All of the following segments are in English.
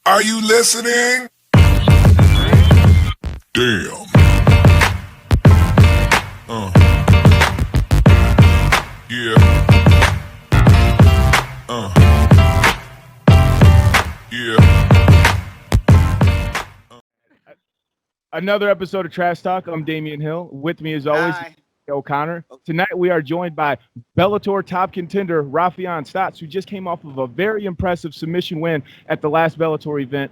Are you listening? Damn. Yeah. Yeah. Another episode of Trash Talk. I'm Damian Hill. With me, as always, Hi. O'Connor. Tonight, we are joined by Bellator top contender Raufeon Stots, who just came off of a very impressive submission win at the last Bellator event.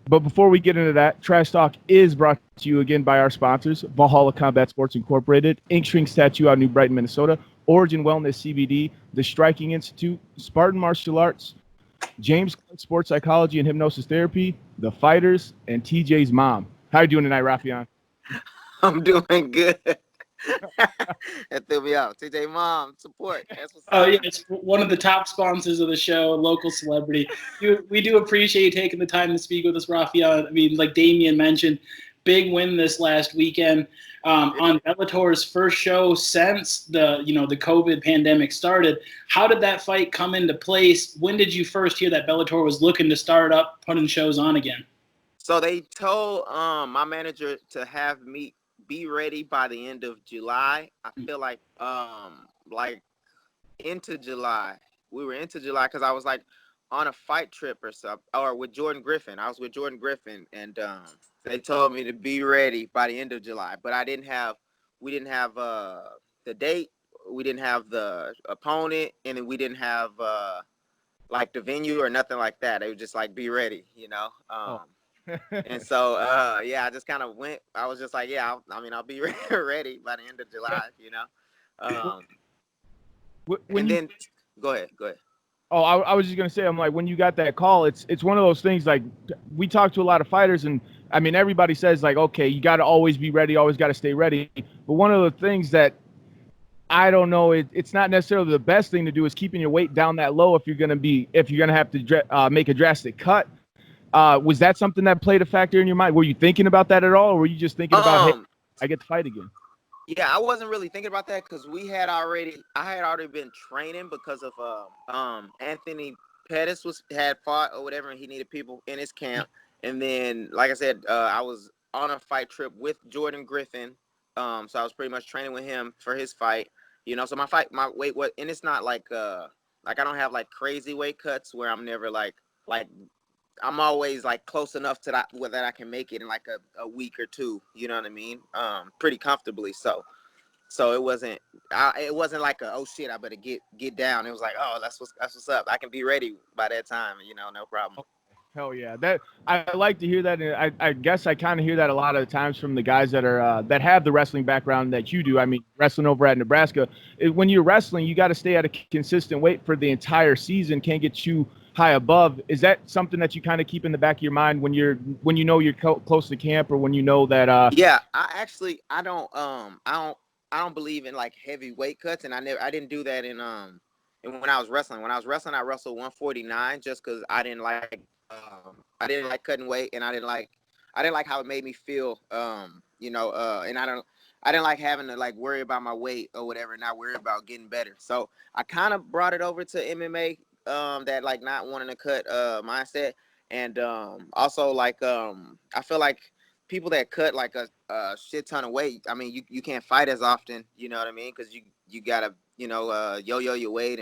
But before we get into that, Trash Talk is brought to you again by our sponsors, Valhalla Combat Sports Incorporated, Ink Shrink Tattoo out of New Brighton, Minnesota, Origin Wellness CBD, The Striking Institute, Spartan Martial Arts, James Clark Sports Psychology and Hypnosis Therapy, The Fighters, and TJ's mom. How you doing tonight, Raufeon? I'm doing good. That threw me off. TJ Mom, support. That's what's Oh, up. yeah, it's one of the top sponsors of the show, a local celebrity. We do appreciate you taking the time to speak with us, Raufeon. I mean, like Damian mentioned, big win this last weekend on Bellator's first show since the COVID pandemic started. How did that fight come into place? When did you first hear that Bellator was looking to start up putting shows on again? So they told my manager to have me be ready by the end of July. I feel like into July. We were into July because I was like on a fight trip or something, or with Jordan Griffin. I was with Jordan Griffin, and they told me to be ready by the end of July. But we didn't have the date, we didn't have the opponent, and then we didn't have like the venue or nothing like that. They were just like, be ready, you know. And so, I just kind of went. I was just like, I'll be ready by the end of July, you know. Then go ahead. Oh, I was just gonna say, I'm like, when you got that call, it's one of those things. Like, we talk to a lot of fighters, and I mean, everybody says like, okay, you got to always be ready, always got to stay ready. But one of the things that I don't know, it's not necessarily the best thing to do is keeping your weight down that low if you're gonna have to make a drastic cut. Was that something that played a factor in your mind? Were you thinking about that at all, or were you just thinking about, hey, I get to fight again? Yeah, I wasn't really thinking about that because I had already been training because of Anthony Pettis had fought or whatever, and he needed people in his camp. And then, like I said, I was on a fight trip with Jordan Griffin, so I was pretty much training with him for his fight. You know, so my weight was, and it's not like I don't have like crazy weight cuts where I'm never like I'm always like close enough to that I can make it in like a week or two, you know what I mean? Pretty comfortably. So it wasn't like oh shit, I better get down. It was like, oh, that's what's up. I can be ready by that time, you know, no problem. Hell yeah, that I like to hear that, and I guess I kind of hear that a lot of the times from the guys that are that have the wrestling background that you do. I mean, wrestling over at Nebraska, when you're wrestling, you got to stay at a consistent weight for the entire season. Can't get too high above. Is that something that you kind of keep in the back of your mind when you know you're close to camp, or when you know that? Yeah, I don't believe in like heavy weight cuts, and I didn't do that in when I was wrestling. When I was wrestling, I wrestled 149 just because I didn't like cutting weight, and I didn't like how it made me feel. And I didn't like having to like worry about my weight or whatever, and not worry about getting better. So I kind of brought it over to MMA, that like not wanting to cut mindset, and also like I feel like people that cut like a shit ton of weight, I mean, you can't fight as often, you know what I mean? Because you gotta yo-yo your weight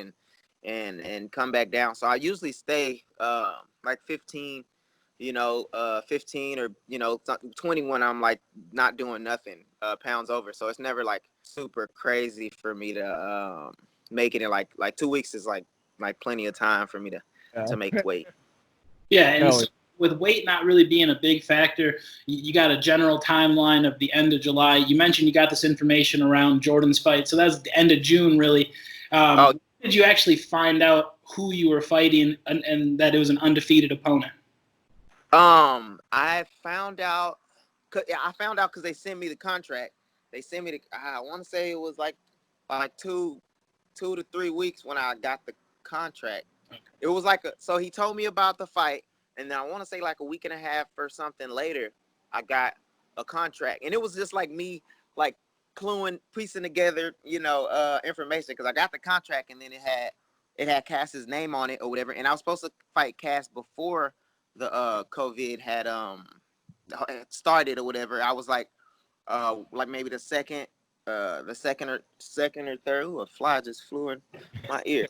and come back down. So I usually stay like 15, 15 or 20 when I'm like not doing nothing, pounds over. So it's never like super crazy for me to make it in like 2 weeks is like plenty of time for me to make weight. Yeah, and so with weight not really being a big factor, you got a general timeline of the end of July. You mentioned you got this information around Jordan's fight, so that's the end of June, really. Did you actually find out who you were fighting and that it was an undefeated opponent? I found out because they sent me the contract. They sent me I want to say it was like 2 to 3 weeks when I got the contract. It was like so he told me about the fight, and then I want to say like a week and a half or something later, I got a contract, and it was just like me like piecing together, information, because I got the contract, and then it had Cass's name on it or whatever, and I was supposed to fight Cass before COVID had started or whatever, I was like maybe the second or third. Ooh, a fly just flew in my ear.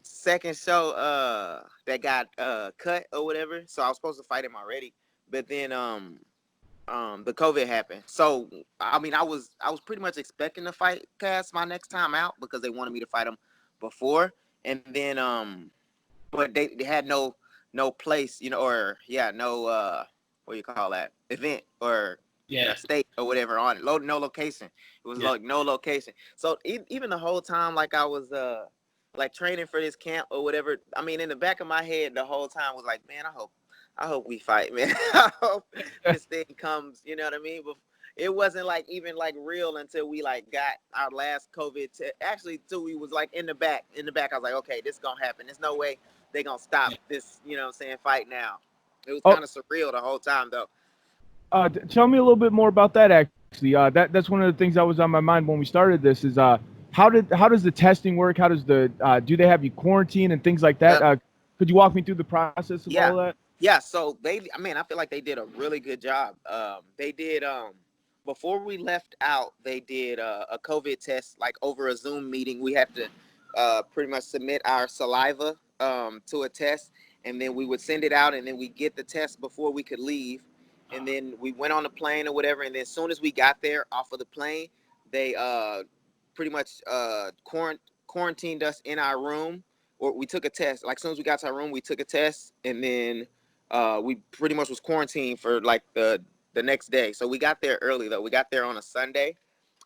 Second show that got cut or whatever. So I was supposed to fight him already, but then the COVID happened. So I mean, I was pretty much expecting to fight Cass my next time out because they wanted me to fight him before, and then but they had no place, or no what do you call that, event or state or whatever on it. No location. It was like no location. So even the whole time, like I was like training for this camp or whatever. I mean, in the back of my head, the whole time was like, man, I hope we fight, man. I hope this thing comes. You know what I mean? But it wasn't like even like real until we like got our last COVID test. Actually, till we was like in the back. I was like, okay, this gonna happen. There's no way they gonna stop this. You know what I'm saying? Fight now. It was kind of surreal the whole time though. Tell me a little bit more about that. Actually, that's one of the things that was on my mind when we started this. Is how does the testing work? How does do they have you quarantine and things like that? Could you walk me through the process of all of that? Yeah. So I feel like they did a really good job. They did before we left out, they did a COVID test like over a Zoom meeting. We had to pretty much submit our saliva to a test, and then we would send it out, and then we get the test before we could leave. And then we went on the plane or whatever, and then as soon as we got there off of the plane, they pretty much quarantined us in our room, or we took a test. Like as soon as we got to our room, we took a test, and then we pretty much was quarantined for like the next day. So we got there early though. We got there on a Sunday,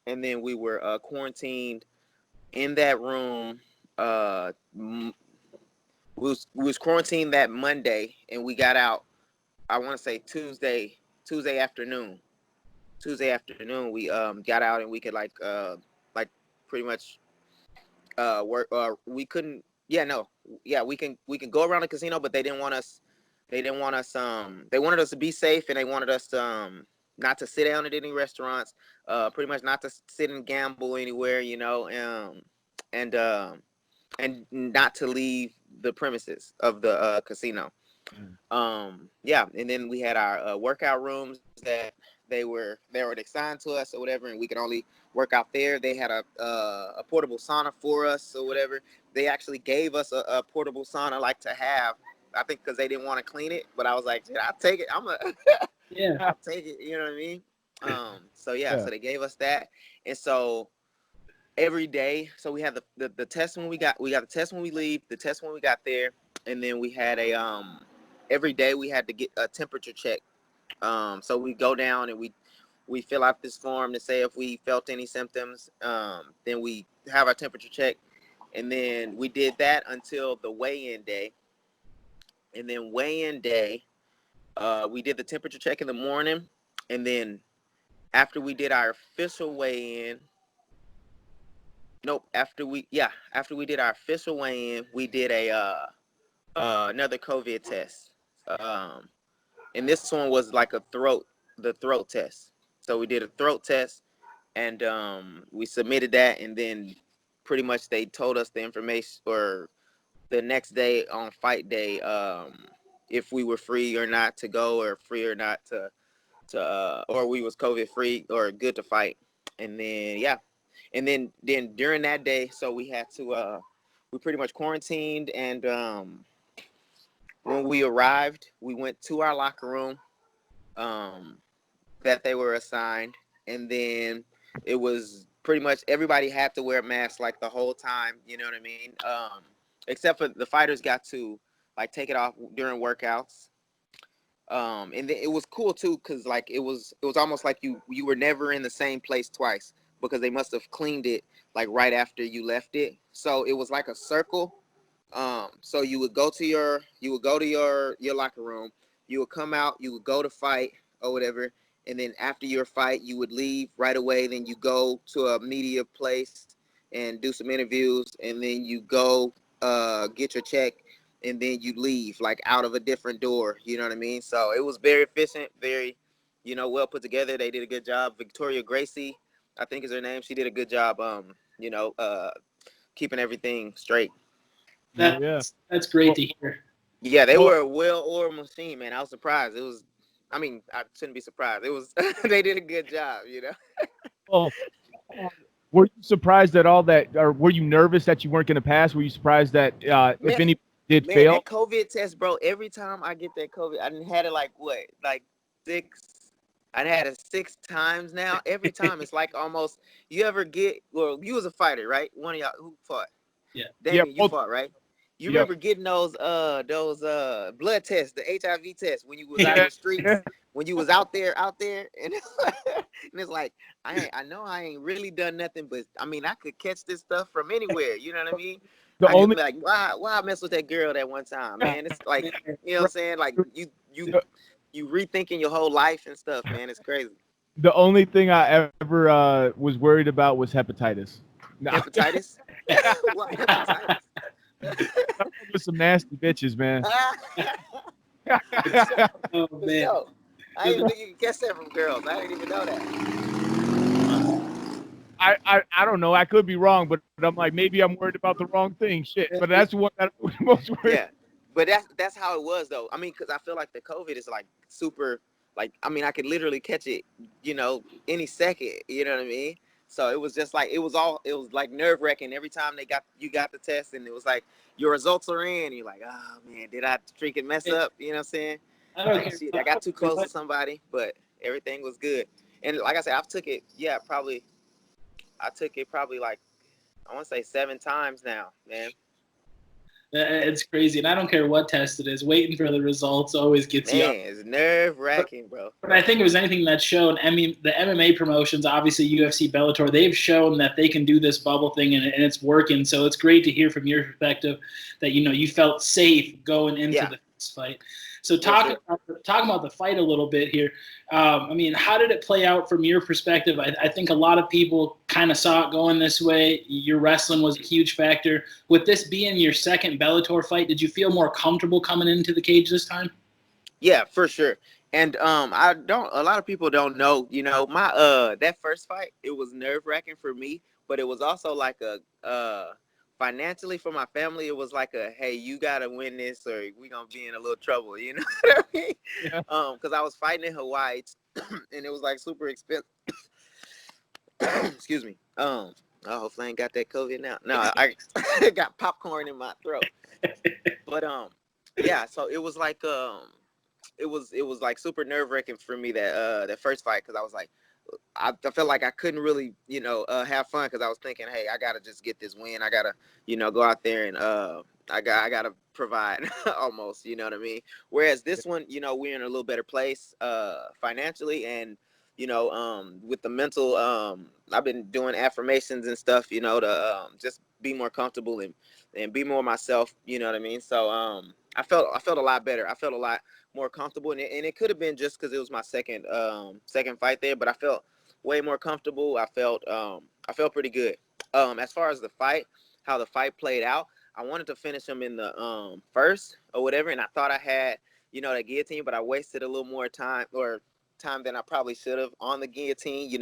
and then we were quarantined in that room. We was quarantined that Monday, and we got out, I want to say Tuesday afternoon. Tuesday afternoon, we got out, and we could like pretty much work. We couldn't. We can go around the casino, but they didn't want us. They wanted us to be safe, and they wanted us to not to sit down at any restaurants. Pretty much not to sit and gamble anywhere, and not to leave the premises of the casino. And then we had our workout rooms that they were assigned to us or whatever, and we could only work out there. They had a portable sauna for us or whatever. They actually gave us a portable sauna like to have, I think, because they didn't want to clean it, but I was like, I'll take it. I'll take it. You know what I mean? So they gave us that, and so every day, so we had the test when we got the test when we leave, the test when we got there, and then we had every day we had to get a temperature check. So we go down and we fill out this form to say if we felt any symptoms. Then we have our temperature check, and then we did that until the weigh-in day. And then weigh-in day, we did the temperature check in the morning, and then after we did our official weigh-in, after we did our official weigh-in, we did another COVID test. And this one was like the throat test. So we did a throat test, and we submitted that, and then pretty much they told us the information, or the next day on fight day, if we were free or not to go, or free or not to or we was COVID free or good to fight. And then and then during that day, so we had to we pretty much quarantined, and when we arrived, we went to our locker room that they were assigned, and then it was pretty much everybody had to wear a mask like the whole time, you know what I mean? Except for the fighters got to like take it off during workouts. And it was cool too, because like it was almost like you were never in the same place twice, because they must have cleaned it like right after you left it. So it was like a circle. So you would go to your locker room, you would come out, you would go to fight or whatever, and then after your fight you would leave right away. Then you go to a media place and do some interviews, and then you go get your check, and then you leave like out of a different door. You know what I mean? So it was very efficient, very, well put together. They did a good job. Victoria Gracie, I think is her name. She did a good job, keeping everything straight. That's great to hear. Yeah, they Well, were a well-oiled machine, man. I was surprised. It was, I mean, I shouldn't be surprised. It was, they did a good job, you know. well, were you surprised at all that, or were you nervous that you weren't going to pass? Were you surprised that if Man, any did man, fail? that COVID test, bro. Every time I get that COVID, I done had it like what, like six. I had it 6 times now. Every time it's like almost. You ever get? Well, you was a fighter, right? One of y'all who fought. Yeah. Yeah, Damien, you both. fought, right? You Yep. remember getting those blood tests, the HIV test when you was out in Yeah. the streets, when you was out there, and, and it's like I know I ain't really done nothing, but I mean I could catch this stuff from anywhere. You know what I mean? The I could only be like, why I mess with that girl that one time, man? It's like, you know what I'm saying? Like you rethinking your whole life and stuff, man. It's crazy. the only thing I ever was worried about was hepatitis. No, Hepatitis? What hepatitis? with some nasty bitches, man. Oh For man. sure. I didn't think you could catch that from girls. I didn't even know that. I don't know. I could be wrong, but I'm like maybe I'm worried about the wrong thing. Shit, but that's what I'm most worried. Yeah, but that's how it was though. I mean, because I feel like the COVID is like super. Like, I mean, I could literally catch it, any second. You know what I mean? So it was just like it was like nerve wracking every time you got the test, and it was like your results are in. And you're like, oh man, did I freaking mess up? You know what I'm saying? I don't Like care. shit, I got too close to somebody, but everything was good. And like I said, I've took it. Yeah, probably. I took it probably like I want to say 7 times now, man. It's crazy, and I don't care what test it is. Waiting for the results always gets you up. Man, it's nerve wracking, bro. But I think it was anything that's shown. I mean, the MMA promotions, obviously UFC, Bellator, they've shown that they can do this bubble thing, and it's working. So it's great to hear from your perspective that you felt safe going into the fight. So talking about the fight a little bit here. I mean, how did it play out from your perspective? I think a lot of people kind of saw it going this way. Your wrestling was a huge factor. With this being your second Bellator fight, did you feel more comfortable coming into the cage this time? Yeah, for sure. And a lot of people don't know, my that first fight, it was nerve-wracking for me, but it was also like a financially for my family, it was like hey, you got to win this or we going to be in a little trouble, you know what I mean? Yeah. Cuz I was fighting in Hawaii and it was like super expensive. Excuse me. Hopefully I ain't got that COVID now. No, I got popcorn in my throat. But yeah, so it was like it was like super nerve wracking for me that first fight because I was like I felt like I couldn't really have fun because I was thinking, hey, I gotta just get this win. I gotta go out there and I gotta provide almost, you know what I mean. Whereas this one, we're in a little better place financially and with the mental. I've been doing affirmations and stuff, to just be more comfortable and be more myself. You know what I mean. So I felt a lot better. I felt a lot more comfortable, and it could have been just because it was my second fight there, but I felt way more comfortable. I felt pretty good. As far as how the fight played out, I wanted to finish him in the first or whatever, and I thought I had the guillotine, but I wasted a little more time than I probably should have on the guillotine,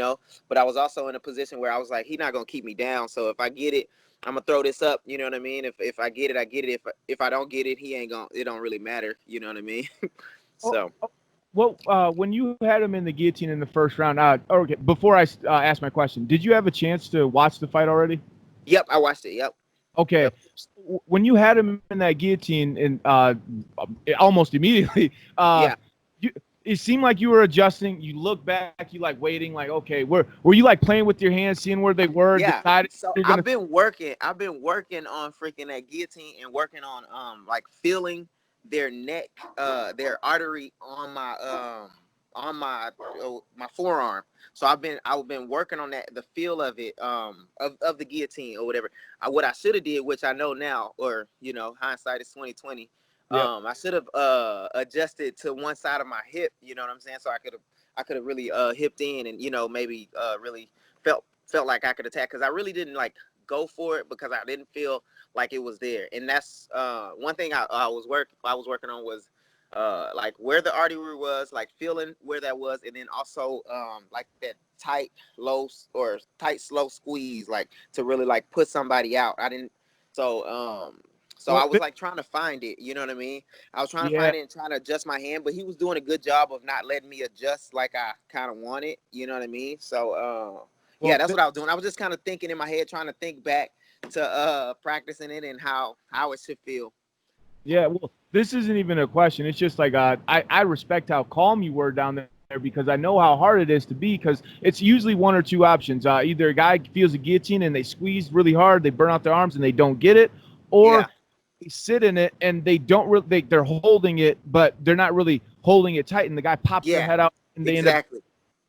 but I was also in a position where I was like, he's not gonna keep me down, so if I get it, I'm gonna throw this up, you know what I mean? If I get it, I get it. If I don't get it, it don't really matter, you know what I mean? So Well, when you had him in the guillotine in the first round, okay, before I ask my question, did you have a chance to watch the fight already? Yep, I watched it. Yep. Okay, Yep. When you had him in that guillotine, and almost immediately, Yeah. it seemed like you were adjusting. You look back, you like waiting, like okay, were you like playing with your hands, seeing where they were? Yeah. Deciding So you're gonna... I've been working on freaking that guillotine and working on like feeling their neck, their artery on my forearm. So I've been working on that, the feel of it, of the guillotine or whatever. What I should have did, which I know now, or hindsight is 2020. Yep. I should have adjusted to one side of my hip. You know what I'm saying? So I could have really hipped in and maybe really felt like I could attack because I really didn't like go for it because I didn't feel like it was there. And that's one thing I was working on was like where the artery was, like feeling where that was, and then also like that tight slow squeeze, like to really like put somebody out. I didn't so So Well, I was like trying to find it, you know what I mean? I was trying to Yeah. find it and trying to adjust my hand, but he was doing a good job of not letting me adjust like I kind of wanted, you know what I mean? So Well, yeah, that's what I was doing. I was just kind of thinking in my head, trying to think back to practicing it and how it should feel. Yeah, well, this isn't even a question. It's just like I respect how calm you were down there because I know how hard it is to be because it's usually one or two options. Either a guy feels a guillotine and they squeeze really hard, they burn out their arms and they don't get it, or Yeah. they sit in it and they don't really they're holding it, but they're not really holding it tight, and the guy pops their Yeah, head out and they end up exactly.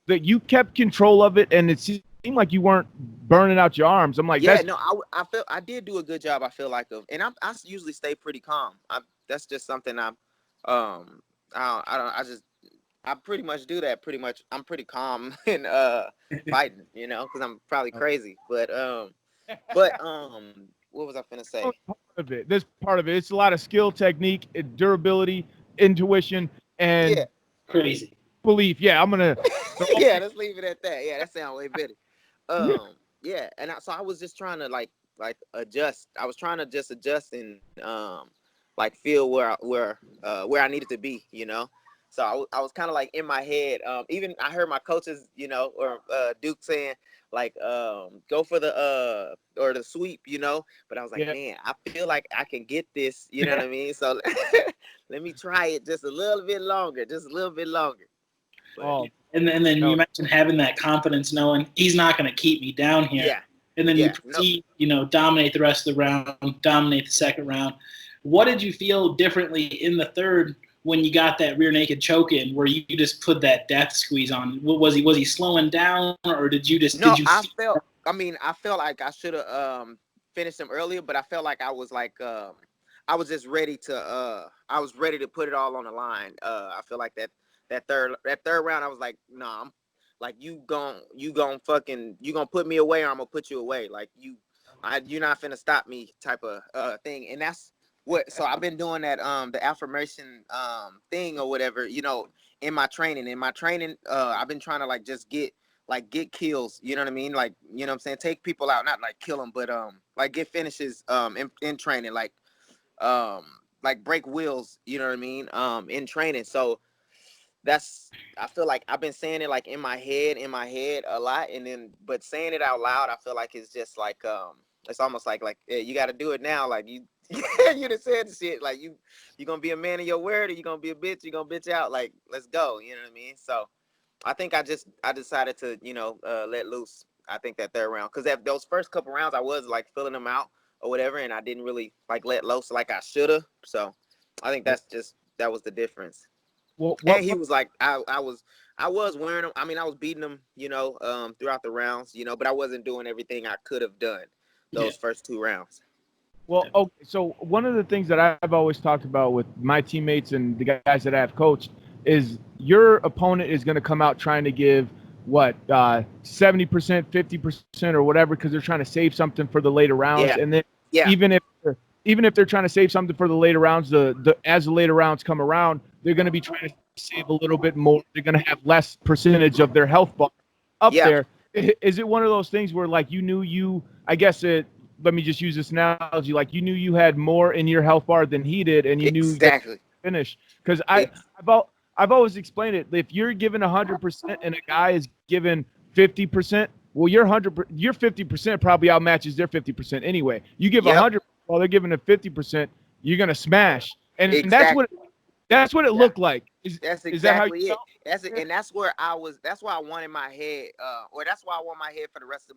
that you kept control of it and it seemed like you weren't burning out your arms. I'm like, Yeah, that's no, I feel I did do a good job. I feel like of, and I usually stay pretty calm. That's just something I just I pretty much do that. Pretty much, I'm pretty calm in fighting, you know, because I'm probably crazy. But what was I finna say? part of it. This part of it. It's a lot of skill, technique, durability, intuition, Yeah, and Crazy. belief. Yeah, I'm gonna. yeah, let's leave it at that. Yeah, that sounds way better. Yeah, and so I was just trying to like adjust. I was trying to just adjust and like feel where I needed to be, you know. So I was kind of like in my head. Even I heard my coaches, you know, or Duke saying like go for the or the sweep, you know. But I was like, Yeah. man, I feel like I can get this, you know what I mean? So let me try it just a little bit longer, just a little bit longer. But Oh And then no. you mentioned having that confidence, knowing he's not going to keep me down here. yeah, And then you yeah, no. proceed, dominate the rest of the round, dominate the second round. What did you feel differently in the third when you got that rear naked choke in, where you just put that death squeeze on? Was he slowing down, or did you just No, did you? I felt like I should have finished him earlier, but I felt like I was like I was just ready to I was ready to put it all on the line. I feel like that third round I was like, nah, I'm like you gon' fucking you gonna put me away or I'm gonna put you away. Like you're not finna stop me type of thing. And that's what so I've been doing that the affirmation thing or whatever, you know, in my training. I've been trying to like just get kills, you know what I mean? Like, you know what I'm saying? Take people out, not like kill them, but like get finishes in training, like break wheels, you know what I mean? In training. So I feel like I've been saying it like in my head a lot, and then but saying it out loud, I feel like it's just like it's almost like yeah, you got to do it now. Like you you done said the shit. Like you gonna be a man of your word, or you gonna be a bitch. You gonna bitch out. Like let's go. You know what I mean? So I think I decided to let loose. I think that third round because those first couple rounds I was like filling them out or whatever, and I didn't really like let loose like I shoulda. So I think that was the difference. Well, And he was like, I was wearing him. I mean, I was beating him, throughout the rounds, but I wasn't doing everything I could have done those first two rounds. Well, okay. So one of the things that I've always talked about with my teammates and the guys that I've coached is your opponent is going to come out trying to give 70%, 50% or whatever because they're trying to save something for the later rounds. Yeah. And then Yeah. even if they're trying to save something for the later rounds, as the later rounds come around, they're going to be trying to save a little bit more. They're going to have less percentage of their health bar up there. Is it one of those things where like you knew I guess let me just use this analogy. Like you knew you had more in your health bar than he did, and you knew Exactly. finish. Because I've always explained it. If you're given 100% and a guy is given 50%, well, your 50% probably outmatches their 50% anyway. You give 100 while they're giving a 50%, you're gonna smash, and Exactly. that's what it looked like. That's exactly is that how you it. felt? And that's where I was. That's why I wanted my head, or that's why I want my head for the rest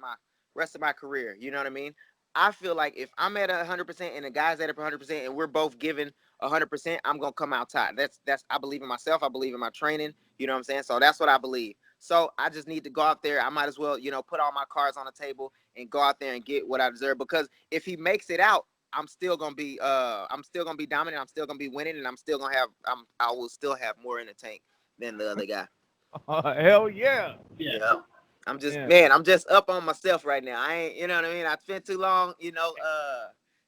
of my career. You know what I mean? I feel like if I'm at 100% and the guy's at 100% and we're both giving 100%, I'm gonna come out tied. That's I believe in myself. I believe in my training. You know what I'm saying? So that's what I believe. So I just need to go out there. I might as well, put all my cards on the table and go out there and get what I deserve. Because if he makes it out, I'm still gonna be dominant. I'm still gonna be winning, and I will still have more in the tank than the other guy. Hell yeah. Yeah. I'm just up on myself right now. I ain't, you know what I mean? I spent too long,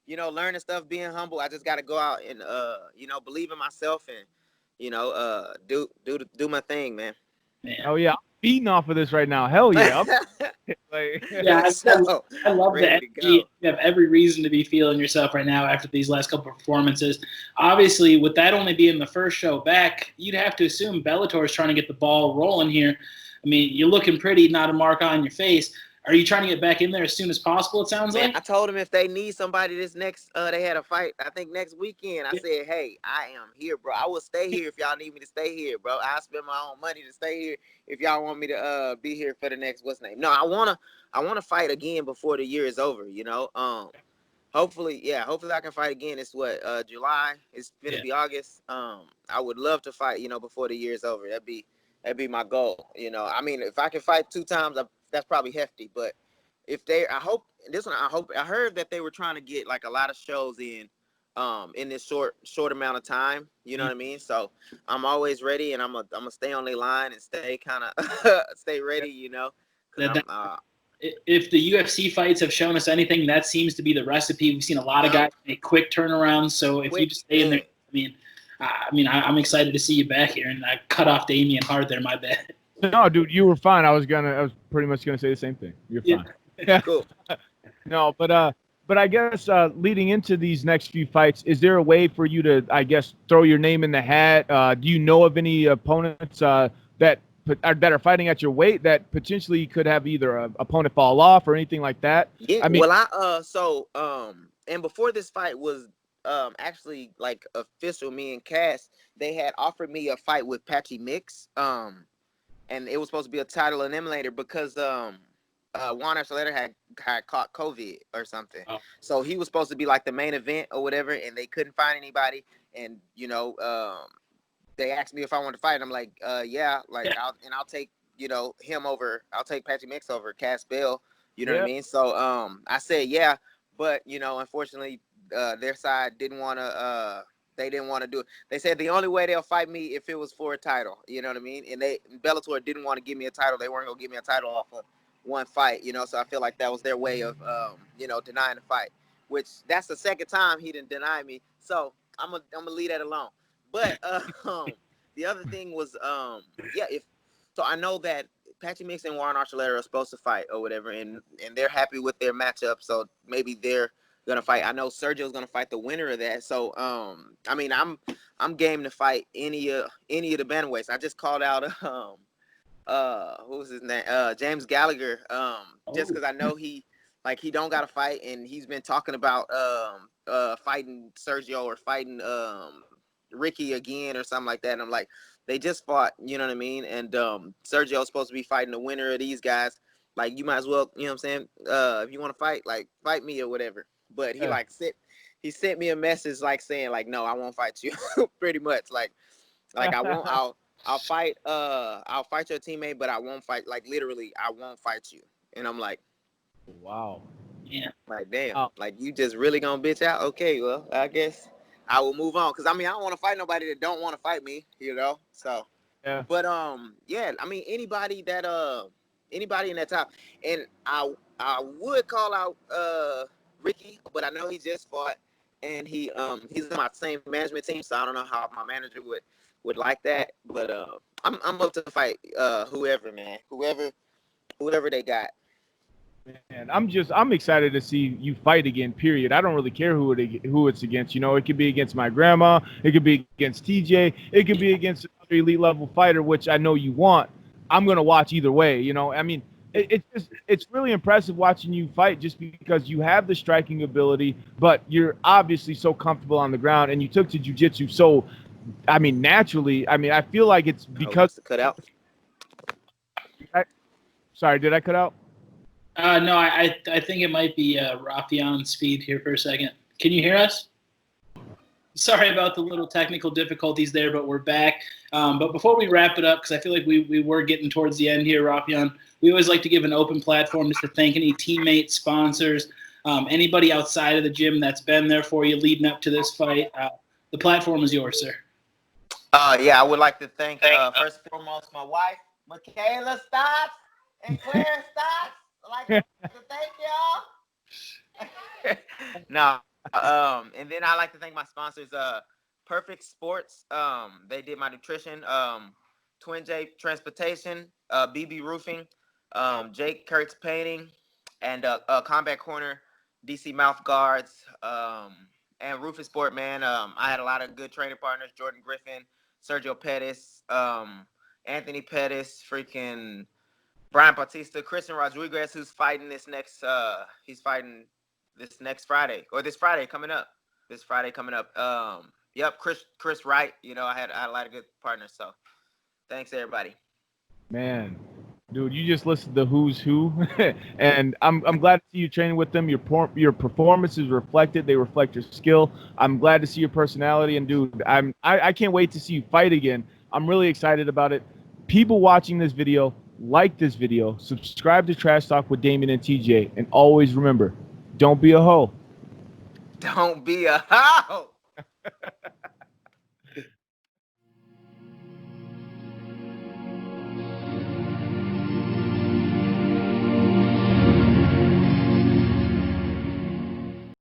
learning stuff, being humble. I just got to go out and, believe in myself and, do my thing, man. Oh yeah. feeding off of this right now. Hell yeah. Like, Yeah, So, I love the ready to energy. go. You have every reason to be feeling yourself right now after these last couple of performances. Obviously, with that only being the first show back, you'd have to assume Bellator is trying to get the ball rolling here. I mean, you're looking pretty, not a mark on your face. Are you trying to get back in there as soon as possible, it sounds Man, like? I told them if they need somebody this next, they had a fight, I think next weekend. I said, hey, I am here, bro. I will stay here if y'all need me to stay here, bro. I spend my own money to stay here if y'all want me to be here for the next what's name. No, I wanna fight again before the year is over, you know. Hopefully I can fight again. It's what, July. It's gonna be August. I would love to fight, you know, before the year is over. That'd be my goal. You know, I mean, if I can fight 2 times, that's probably hefty. But if they, I heard that they were trying to get like a lot of shows in this short amount of time. You know what I mean? So I'm always ready, and I'm gonna stay on the line and stay kind of stay ready. You know, because If the UFC fights have shown us anything, that seems to be the recipe. We've seen a lot of guys make quick turnarounds. So if you just stay in there, I'm excited to see you back here. And I cut off Damian hard there, my bad. no, dude, you were fine. I was pretty much gonna say the same thing. You're fine. Yeah. Cool. No, but I guess leading into these next few fights, is there a way for you to, I guess, throw your name in the hat? Do you know of any opponents that are fighting at your weight that potentially could have either a opponent fall off or anything like that? Yeah. I mean, And before this fight was actually like official, me and Cass, they had offered me a fight with Patchy Mix. And it was supposed to be a title eliminator because Juan Archuleta had caught COVID or something. Oh. So he was supposed to be like the main event or whatever, and they couldn't find anybody. And you know, they asked me if I wanted to fight. And I'm like, yeah, like I'll take, you know, him over. I'll take Patrick Mix over Cass Bell. You know what I mean? So I said yeah, but you know, unfortunately, their side didn't want to. They didn't want to do it. They said the only way they'll fight me if it was for a title. You know what I mean? And Bellator didn't want to give me a title. They weren't gonna give me a title off of one fight. You know, so I feel like that was their way of you know, denying the fight. Which that's the second time he didn't deny me. So I'm gonna leave that alone. But the other thing was so I know that Patchy Mix and Warren Archuleta are supposed to fight or whatever, and they're happy with their matchup, so maybe they're gonna fight. I know Sergio's gonna fight the winner of that. So I mean, I'm game to fight any of the bantamweights. I just called out what was his name? James Gallagher. Just because I know he don't got to fight, and he's been talking about fighting Sergio or fighting Ricky again or something like that. And I'm like, they just fought, you know what I mean? And Sergio's supposed to be fighting the winner of these guys. Like, you might as well, you know what I'm saying? If you want to fight, like, fight me or whatever. But he sent me a message like saying like, no, I won't fight you. Pretty much like I'll fight your teammate, but I won't fight, like, literally I won't fight you. And I'm like, wow. Yeah. like, damn, like, you just really gonna bitch out? Okay, well, I guess I will move on, because I mean, I don't want to fight nobody that don't want to fight me, you know. So Yeah. but yeah, I mean, anybody in that top. And I would call out Ricky, but I know he just fought, and he's in my same management team, so I don't know how my manager would like that. But I'm up to fight whoever, man. Whoever they got. And I'm excited to see you fight again. Period. I don't really care who it's against. You know, it could be against my grandma, it could be against TJ, it could be against another elite level fighter, which I know you want. I'm gonna watch either way. You know, I mean, it's really impressive watching you fight, just because you have the striking ability, but you're obviously so comfortable on the ground, and you took to jiu-jitsu. So, I mean, naturally, I mean, I feel like it's because cut out. Sorry, did I cut out? No, I think it might be Raufeon speed here for a second. Can you hear us? Sorry about the little technical difficulties there, but we're back. But before we wrap it up, because I feel like we were getting towards the end here, Raufeon, we always like to give an open platform just to thank any teammates, sponsors, anybody outside of the gym that's been there for you leading up to this fight. The platform is yours, sir. Yeah, I would like to thank first and foremost my wife, Michaela Stots, and Claire Stots. I'd like to thank y'all. No, and then I like to thank my sponsors, Perfect Sports. They did my nutrition. Twin J Transportation, BB Roofing, Jake Kurtz Painting, and Combat Corner, DC Mouth Guards, and Rufus Sport, man. I had a lot of good training partners: Jordan Griffin, Sergio Pettis, Anthony Pettis, freaking Brian Bautista, Christian Rodriguez, who's fighting he's fighting this next Friday, or this Friday coming up. Yep, Chris Wright. You know, I had a lot of good partners. So thanks everybody. Man, dude, you just listed the who's who, and I'm glad to see you training with them. Your performance is reflected. They reflect your skill. I'm glad to see your personality, and dude, I can't wait to see you fight again. I'm really excited about it. People watching this video, like this video, subscribe to Trash Talk with Damien and TJ, and always remember, don't be a hoe. Don't be a hoe.